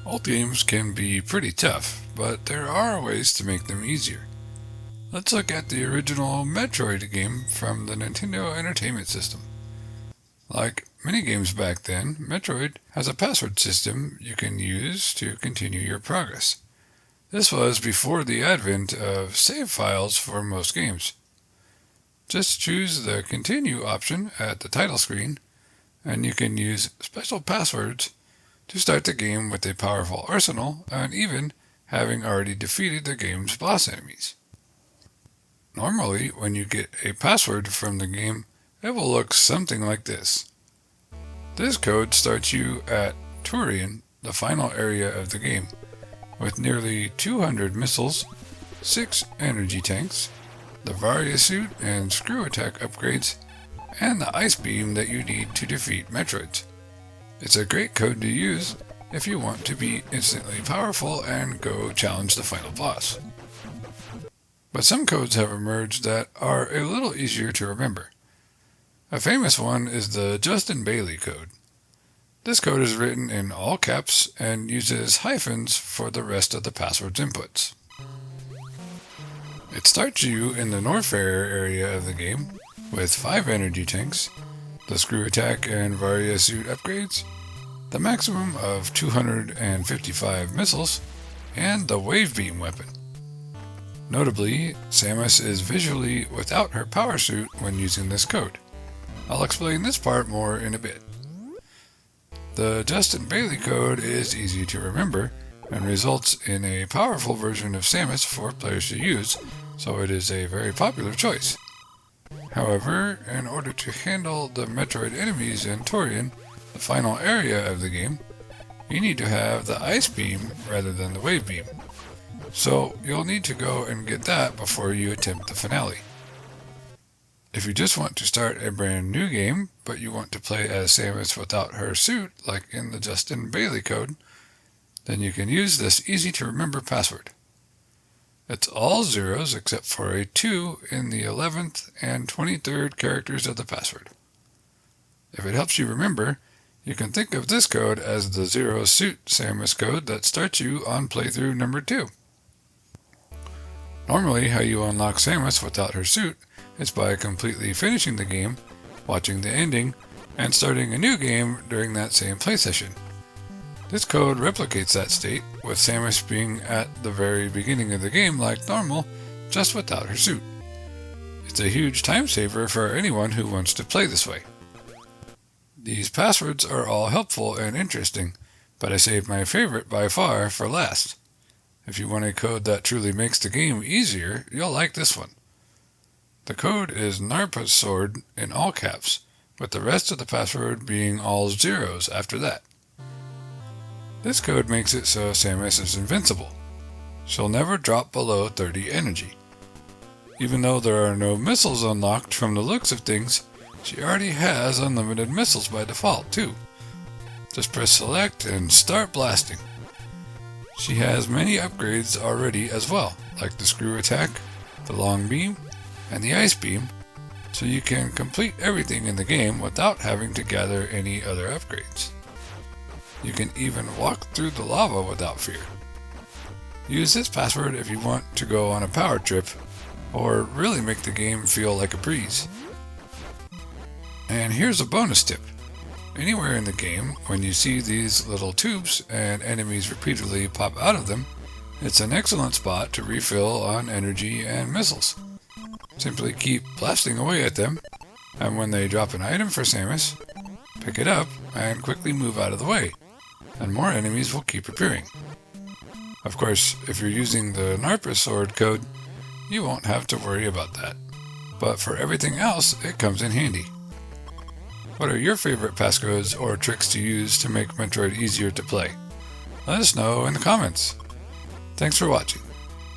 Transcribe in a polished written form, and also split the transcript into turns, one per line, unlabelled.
Old games can be pretty tough, but there are ways to make them easier. Let's look at the original Metroid game from the Nintendo Entertainment System. Like many games back then, Metroid has a password system you can use to continue your progress. This was before the advent of save files for most games. Just choose the Continue option at the title screen, and you can use special passwords to start the game with a powerful arsenal and even having already defeated the game's boss enemies. Normally, when you get a password from the game, it will look something like this. This code starts you at Turian, the final area of the game, with nearly 200 missiles, 6 energy tanks, the Varia suit and screw attack upgrades, and the ice beam that you need to defeat Metroids. It's a great code to use if you want to be instantly powerful and go challenge the final boss. But some codes have emerged that are a little easier to remember. A famous one is the Justin Bailey code. This code is written in all caps and uses hyphens for the rest of the password's inputs. It starts you in the Norfair area of the game with 5 energy tanks, the screw attack and Varia suit upgrades, the maximum of 255 missiles, and the wave beam weapon. Notably, Samus is visually without her power suit when using this code. I'll explain this part more in a bit. The Justin Bailey code is easy to remember and results in a powerful version of Samus for players to use, so it is a very popular choice. However, in order to handle the Metroid enemies in Turian, the final area of the game, you need to have the ice beam rather than the wave beam. So you'll need to go and get that before you attempt the finale. If you just want to start a brand new game, but you want to play as Samus without her suit, like in the Justin Bailey code, then you can use this easy to remember password. It's all zeros except for a 2 in the 11th and 23rd characters of the password. If it helps you remember, you can think of this code as the Zero Suit Samus code that starts you on playthrough number 2. Normally, how you unlock Samus without her suit is by completely finishing the game, watching the ending, and starting a new game during that same play session. This code replicates that state, with Samus being at the very beginning of the game like normal, just without her suit. It's a huge time saver for anyone who wants to play this way. These passwords are all helpful and interesting, but I saved my favorite by far for last. If you want a code that truly makes the game easier, you'll like this one. The code is Narpa's Sword in all caps, with the rest of the password being all zeros after that. This code makes it so Samus is invincible. She'll never drop below 30 energy. Even though there are no missiles unlocked from the looks of things, she already has unlimited missiles by default too. Just press select and start blasting. She has many upgrades already as well, like the screw attack, the long beam, and the ice beam, so you can complete everything in the game without having to gather any other upgrades. You can even walk through the lava without fear. Use this password if you want to go on a power trip, or really make the game feel like a breeze. And here's a bonus tip. Anywhere in the game, when you see these little tubes and enemies repeatedly pop out of them, it's an excellent spot to refill on energy and missiles. Simply keep blasting away at them, and when they drop an item for Samus, pick it up and quickly move out of the way, and more enemies will keep appearing. Of course, if you're using the Narpa Sword code, you won't have to worry about that. But for everything else, it comes in handy. What are your favorite passcodes or tricks to use to make Metroid easier to play? Let us know in the comments. Thanks for watching.